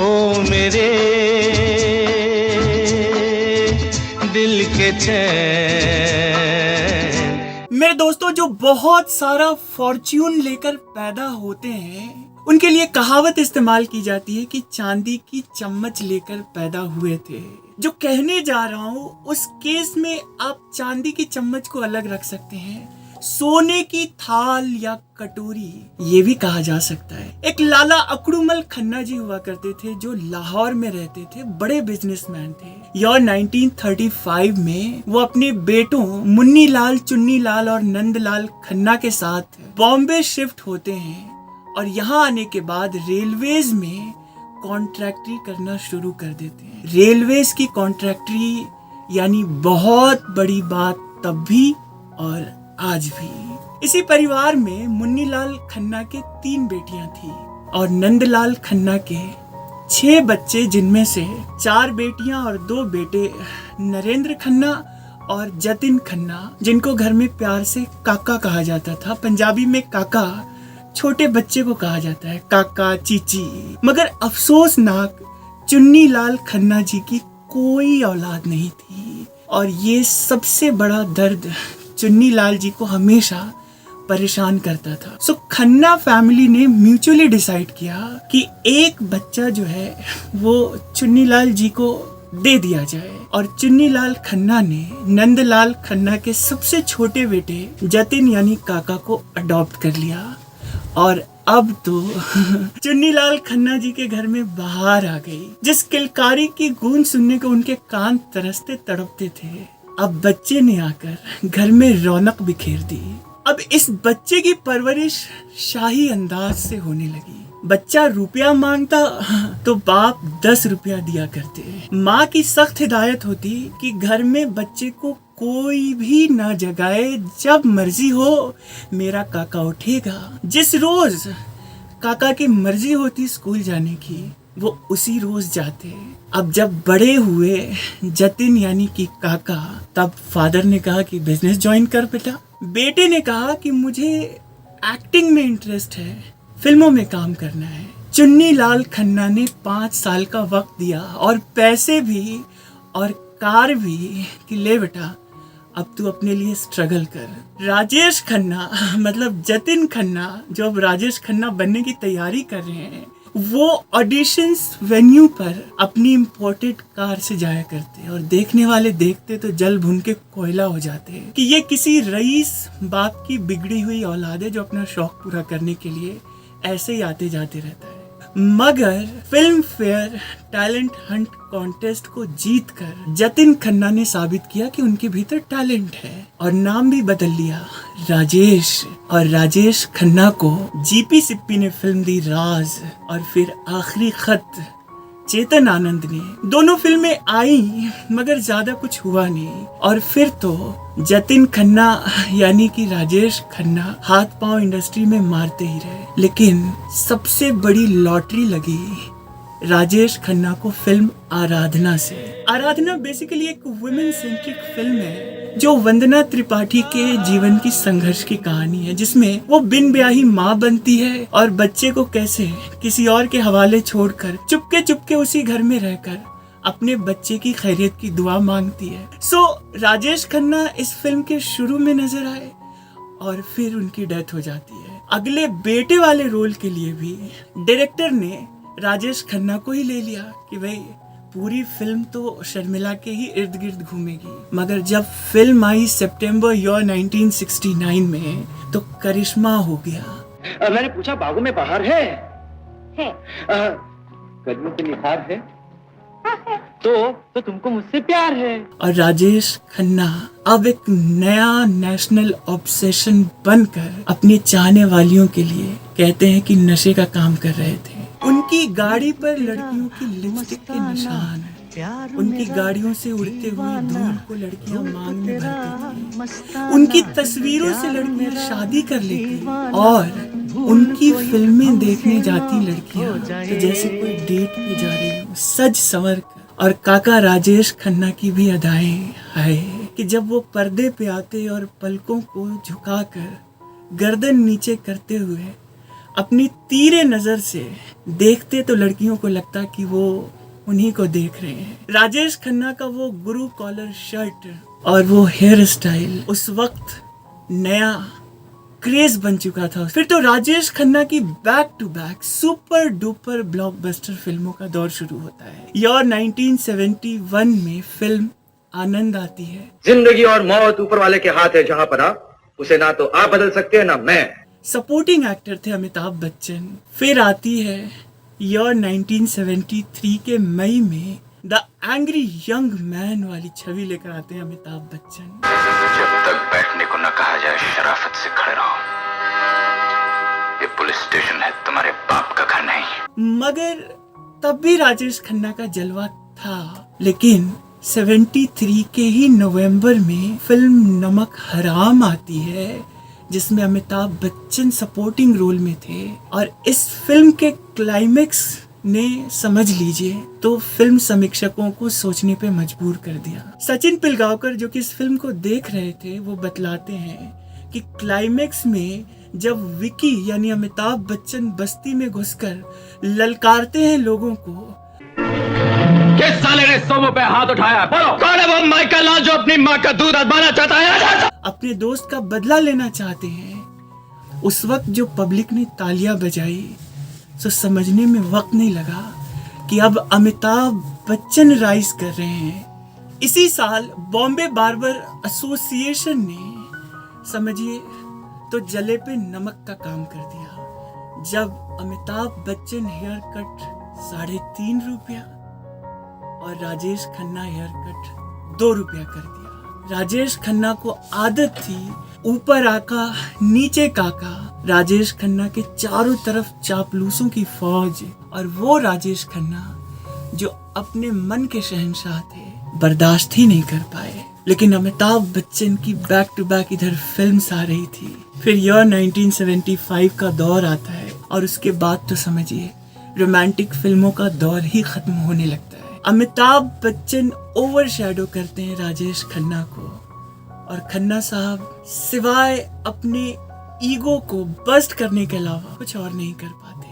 ओ मेरे दिल के चैन। मेरे दोस्तों, जो बहुत सारा फॉर्च्यून लेकर पैदा होते हैं उनके लिए कहावत इस्तेमाल की जाती है कि चांदी की चम्मच लेकर पैदा हुए थे। जो कहने जा रहा हूँ उस केस में आप चांदी की चम्मच को अलग रख सकते हैं, सोने की थाल या कटोरी ये भी कहा जा सकता है। एक लाला अकड़ूमल खन्ना जी हुआ करते थे जो लाहौर में रहते थे, बड़े बिजनेसमैन थे। ईयर 1935 में वो अपने बेटों मुन्नी लाल, चुन्नी लाल और नंदलाल खन्ना के साथ बॉम्बे शिफ्ट होते हैं और यहाँ आने के बाद रेलवेज में कॉन्ट्रैक्टरी करना शुरू कर देते हैं। रेलवेज की कॉन्ट्रैक्टरी यानी बहुत बड़ी बात तब भी और आज भी। इसी परिवार में मुन्नी लाल खन्ना के 3 बेटियां थी और नंदलाल खन्ना के 6 बच्चे, जिनमें से 4 बेटियां और 2 बेटे नरेंद्र खन्ना और जतिन खन्ना, जिनको घर में प्यार से काका कहा जाता था। पंजाबी में काका छोटे बच्चे को कहा जाता है, काका, चीची। मगर अफसोसनाक चुन्नी लाल खन्ना जी की कोई औलाद नहीं थी और ये सबसे बड़ा दर्द चुन्नी लाल जी को हमेशा परेशान करता था। सो खन्ना फैमिली ने म्यूचुअली डिसाइड किया कि एक बच्चा जो है वो चुन्नी लाल जी को दे दिया जाए और चुन्नी लाल खन्ना ने नंदलाल खन्ना के सबसे छोटे बेटे जतिन यानी काका को अडॉप्ट कर लिया। और अब तो चुन्नी लाल खन्ना जी के घर में बाहर आ गई। जिस किलकारी की गूंज सुनने को उनके कान तरसते तड़पते थे, अब बच्चे ने आकर घर में रौनक बिखेर दी। अब इस बच्चे की परवरिश शाही अंदाज से होने लगी। बच्चा रुपया मांगता तो बाप 10 रुपया दिया करते। माँ की सख्त हिदायत होती कि घर में बच्चे को कोई भी ना जगाए, जब मर्जी हो मेरा काका उठेगा। जिस रोज काका की मर्जी होती स्कूल जाने की, वो उसी रोज जाते। अब जब बड़े हुए जतिन यानी कि काका, तब फादर ने कहा कि बिजनेस ज्वाइन कर बेटा। बेटे ने कहा कि मुझे एक्टिंग में इंटरेस्ट है, फिल्मों में काम करना है। चुन्नी लाल खन्ना ने 5 साल का वक्त दिया और पैसे भी और कार भी कि ले बेटा अब तू अपने लिए स्ट्रगल कर। राजेश खन्ना मतलब जतिन खन्ना, जो अब राजेश खन्ना बनने की तैयारी कर रहे हैं, वो ऑडिशंस वेन्यू पर अपनी इम्पोर्टेड कार से जाया करते और देखने वाले देखते तो जल भुन के कोयला हो जाते कि ये किसी रईस बाप की बिगड़ी हुई औलाद है जो अपना शौक पूरा करने के लिए ऐसे ही आते जाते रहता है। मगर film fair talent Hunt contest को जीतकर जतिन खन्ना ने साबित किया कि उनके भीतर टैलेंट है और नाम भी बदल लिया राजेश। और राजेश खन्ना को जीपी सिप्पी ने फिल्म दी राज और फिर आखिरी खत चेतन आनंद ने। दोनों फिल्में आई मगर ज्यादा कुछ हुआ नहीं और फिर तो जतिन खन्ना यानी कि राजेश खन्ना हाथ पांव इंडस्ट्री में मारते ही रहे। लेकिन सबसे बड़ी लॉटरी लगी राजेश खन्ना को फिल्म आराधना से। आराधना बेसिकली एक वुमेन सेंट्रिक फिल्म है जो वंदना त्रिपाठी के जीवन की संघर्ष की कहानी है, जिसमें वो बिन ब्याही माँ बनती है और बच्चे को कैसे किसी और के हवाले छोड़कर चुपके चुपके उसी घर में रहकर अपने बच्चे की खैरियत की दुआ मांगती है। सो राजेश खन्ना इस फिल्म के शुरू में नजर आए और फिर उनकी डेथ हो जाती है। अगले बेटे वाले रोल के लिए भी डायरेक्टर ने राजेश खन्ना को ही ले लिया कि भाई पूरी फिल्म तो शर्मिला के ही इर्द गिर्द घूमेगी। मगर जब फिल्म आई सितंबर ईयर 1969 में तो करिश्मा हो गया। मैंने पूछा बागों में बाहर है? कदमों पे निखार है? तो तुमको मुझसे प्यार है। और राजेश खन्ना अब एक नया नेशनल ऑब्सेशन बनकर अपने चाहने वालियों के लिए कहते हैं कि नशे का काम कर रहे थे। उनकी गाड़ी पर लड़कियों की लिपस्टिक के निशान, उनकी गाड़ियों से उड़ते हुए धूल को लड़कियां मांग में भरती थी। उनकी तस्वीरों से लड़कियां शादी कर लेती और उनकी फिल्में देखने जाती लड़कियां तो जैसे कोई डेट पे जा रही हो, सज संवर कर। और काका राजेश खन्ना की भी अदाएं है कि जब वो पर्दे पे आते और पलकों को झुकाकर गर्दन नीचे करते हुए अपनी तीरे नजर से देखते तो लड़कियों को लगता कि वो उन्हीं को देख रहे हैं। राजेश खन्ना का वो गुरु कॉलर शर्ट और वो हेयर स्टाइल उस वक्त नया क्रेज बन चुका था। फिर तो राजेश खन्ना की back to back super duper blockbuster फिल्मों का दौर शुरू होता है। ईयर 1971 में फिल्म आनंद आती है। जिंदगी और मौत ऊपर वाले के हाथ है, जहां पर उसे ना तो आप बदल सकते हैं ना मैं। सपोर्टिंग एक्टर थे अमिताभ बच्चन। फिर आती है ईयर 1973 के मई में द एंग्री यंग मैन वाली छवि लेकर आते हैं अमिताभ बच्चन। जब तक बैठने को न कहा जाए शराफत से खड़े रहो। ये पुलिस स्टेशन है, तुम्हारे बाप का घर नहीं। मगर तब भी राजेश खन्ना का जलवा था। लेकिन 73 के ही नवंबर में फिल्म नमक हराम आती है, जिसमें अमिताभ बच्चन सपोर्टिंग रोल में थे। और इस फिल्म के क्लाइमेक्स ने समझ लीजिए तो फिल्म समीक्षकों को सोचने पे मजबूर कर दिया। सचिन पिलगांवकर जो कि इस फिल्म को देख रहे थे, वो बतलाते हैं कि क्लाइमेक्स में जब विकी यानी अमिताभ बच्चन बस्ती में घुसकर ललकारते हैं लोगों को, किस साले ने सोमो पे हाथ उठाया? बोलो, कौन है वो माइकल लाल जो अपनी माँ का दूध आजमाना चाहता है? अपने दोस्त का बदला लेना चाहते हैं। उस वक्त जो पब्लिक ने तालियां बजाई, तो समझने में वक्त नहीं लगा कि अब अमिताभ बच्चन राइज कर रहे हैं। इसी साल बॉम्बे बार्बर एसोसिएशन ने समझिए तो जले पे नमक का काम कर दिया, जब अमिताभ बच्चन हेयर कट 3.5 रुपया और राजेश खन्ना हेयर कट 2 रुपया कर दिया। राजेश खन्ना को आदत थी ऊपर आका नीचे काका। राजेश खन्ना के चारों तरफ चापलूसों की फौज, और वो राजेश खन्ना जो अपने मन के शहंशाह थे, बर्दाश्त ही नहीं कर पाए। लेकिन अमिताभ बच्चन की बैक टू बैक इधर फिल्म्स आ रही थी। फिर ईयर 1975 का दौर आता है और उसके बाद तो समझिए रोमांटिक फिल्मों का दौर ही खत्म होने लगता है। अमिताभ बच्चन ओवरशैडो करते हैं राजेश खन्ना को, और खन्ना साहब सिवाय अपने ईगो को बस्ट करने के अलावा कुछ और नहीं कर पाते।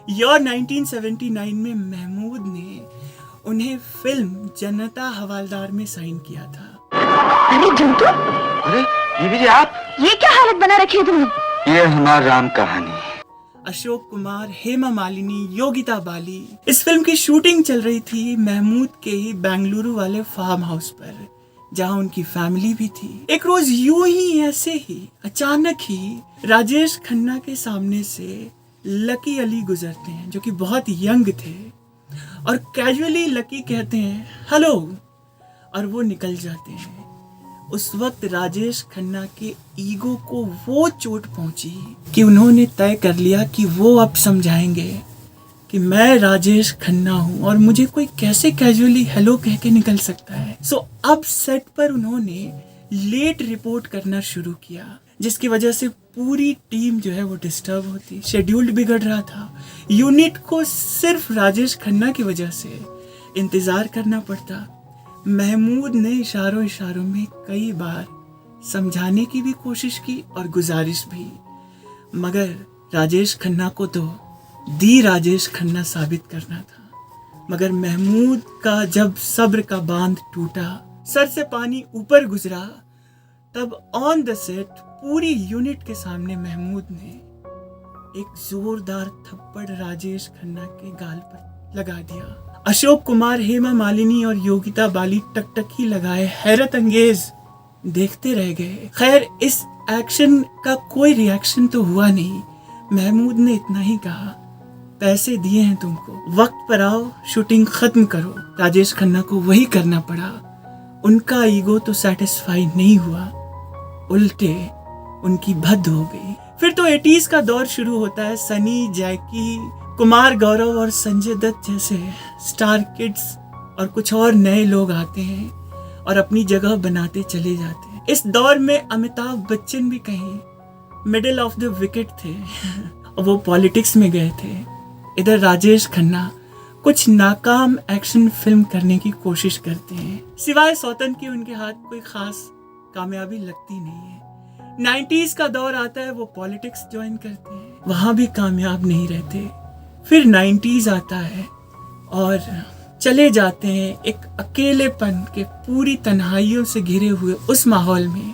ईयर 1979 में महमूद ने उन्हें फिल्म जनता हवालदार में साइन किया था। अरे जंतु, अरे ये भी आप, ये क्या हालत बना रखी है तुमने? ये हमारा राम कहानी। अशोक कुमार, हेमा मालिनी, योगिता बाली। इस फिल्म की शूटिंग चल रही थी महमूद के ही बेंगलुरु वाले फार्म हाउस पर, जहां उनकी फैमिली भी थी। एक रोज यूं ही ऐसे ही अचानक ही राजेश खन्ना के सामने से लकी अली गुजरते हैं, जो कि बहुत यंग थे, और कैजुअली लकी कहते हैं हेलो, और वो निकल जाते हैं। उस वक्त राजेश खन्ना के ईगो को वो चोट पहुंची कि उन्होंने तय कर लिया कि वो अब समझाएंगे कि मैं राजेश खन्ना हूं और मुझे कोई कैसे कैजुअली हेलो कह के निकल सकता है। सो अब सेट पर उन्होंने लेट रिपोर्ट करना शुरू किया, जिसकी वजह से पूरी टीम जो है वो डिस्टर्ब होती, शेड्यूल बिगड़ रहा था। यूनिट को सिर्फ राजेश खन्ना की वजह से इंतजार करना पड़ता। महमूद ने इशारों इशारों में कई बार समझाने की भी कोशिश की और गुजारिश भी, मगर राजेश खन्ना को तो दी राजेश खन्ना साबित करना था। मगर महमूद का जब सब्र का बांध टूटा, सर से पानी ऊपर गुजरा, तब ऑन द सेट पूरी यूनिट के सामने महमूद ने एक जोरदार थप्पड़ राजेश खन्ना के गाल पर लगा दिया। अशोक कुमार, हेमा मालिनी और योगिता बाली टकटकी लगाए हैरत अंगेज देखते रह गए। खैर, इस एक्शन का कोई रिएक्शन तो हुआ नहीं। महमूद ने इतना ही कहा, पैसे दिए हैं तुमको, वक्त पर आओ, शूटिंग खत्म करो। राजेश खन्ना को वही करना पड़ा। उनका ईगो तो सेटिस्फाई नहीं हुआ, उल्टे उनकी भद्द हो गई। फिर तो 80s का दौर शुरू होता है। सनी, जैकी, कुमार गौरव और संजय दत्त जैसे स्टार किड्स और कुछ और नए लोग आते हैं और अपनी जगह बनाते चले जाते हैं। इस दौर में अमिताभ बच्चन भी कहीं मिडिल ऑफ द विकेट थे और वो पॉलिटिक्स में गए थे। इधर राजेश खन्ना कुछ नाकाम एक्शन फिल्म करने की कोशिश करते हैं। सिवाय सौतन के उनके हाथ कोई खास कामयाबी लगती नहीं है। 90s का दौर आता है, वो पॉलिटिक्स ज्वाइन करते हैं। वहां भी कामयाब नहीं रहते। फिर 90s आता है और चले जाते हैं एक अकेलेपन के पूरी तन्हाइयों से घिरे हुए उस माहौल में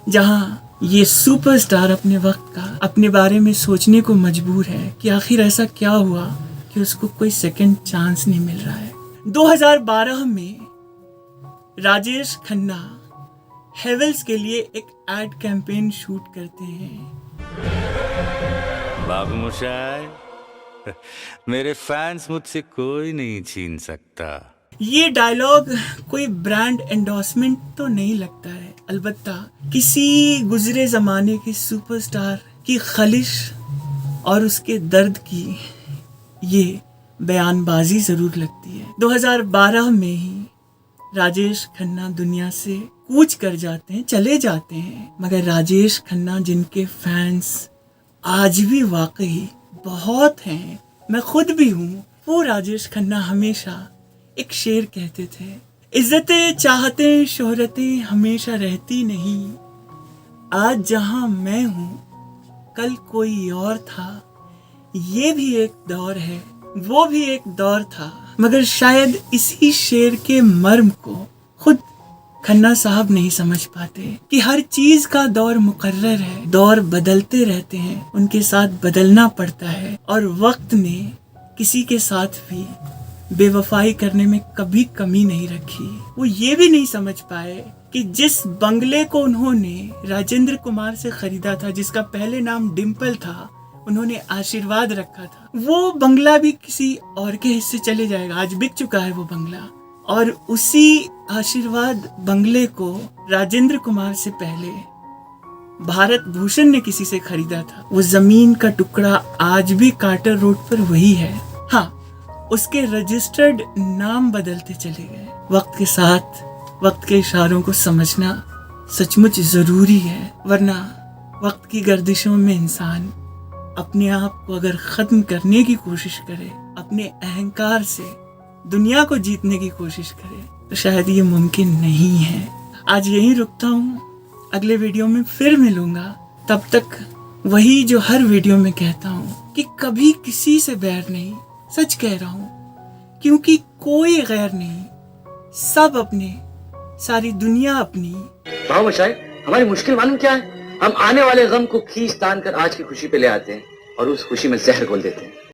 जहां ये सुपरस्टार अपने वक्त का अपने बारे में सोचने को मजबूर है कि आखिर ऐसा क्या हुआ कि उसको कोई सेकंड चांस नहीं मिल रहा है। 2012 में राजेश खन्ना हेवल्स के लिए एक एड कैंपेन शूट करते हैं। बाबू मोशाय, मेरे फैंस मुझसे कोई नहीं छीन सकता। ये डायलॉग कोई ब्रांड एंडोर्समेंट तो नहीं लगता है, अलबत्ता किसी गुजरे जमाने के सुपरस्टार की खलिश और उसके दर्द की ये बयानबाजी जरूर लगती है। 2012 में ही राजेश खन्ना दुनिया से कूच कर जाते हैं, चले जाते हैं, मगर राजेश खन्ना जिनके फैंस आज भी वाकई बहुत हैं, मैं खुद भी हूँ, वो राजेश खन्ना हमेशा एक शेर कहते थे, इज्जतें चाहतें शोहरतें हमेशा रहती नहीं, आज जहां मैं हूँ कल कोई और था। ये भी एक दौर है, वो भी एक दौर था, मगर शायद इसी शेर के मर्म को खुद खन्ना साहब नहीं समझ पाते कि हर चीज का दौर मुकर्रर है, दौर बदलते रहते हैं, उनके साथ बदलना पड़ता है और वक्त ने किसी के साथ भी बेवफाई करने में कभी कमी नहीं रखी। वो ये भी नहीं समझ पाए कि जिस बंगले को उन्होंने राजेंद्र कुमार से खरीदा था, जिसका पहले नाम डिम्पल था, उन्होंने आशीर्वाद रखा था, वो बंगला भी किसी और के हिस्से चले जाएगा। आज बिक चुका है वो बंगला, और उसी आशीर्वाद बंगले को राजेंद्र कुमार से पहले भारत भूषण ने किसी से खरीदा था। वो जमीन का टुकड़ा आज भी कार्टर रोड पर वही है। हाँ, उसके रजिस्टर्ड नाम बदलते चले गए। वक्त के साथ वक्त के इशारों को समझना सचमुच जरूरी है, वरना वक्त की गर्दिशों में इंसान अपने आप को अगर खत्म करने की कोशिश करे, अपने अहंकार से दुनिया को जीतने की कोशिश करे, तो शायद ये मुमकिन नहीं है। आज यहीं रुकता हूँ, अगले वीडियो में फिर मिलूंगा। तब तक वही जो हर वीडियो में कहता हूँ कि कभी किसी से बैर नहीं, सच कह रहा हूँ, क्योंकि कोई गैर नहीं, सब अपने, सारी दुनिया अपनी। बाबू मोशाय, हमारी मुश्किल मालूम क्या है? हम आने वाले गम को खींच तान कर आज की खुशी पे ले आते हैं और उस खुशी में जहर घोल देते हैं।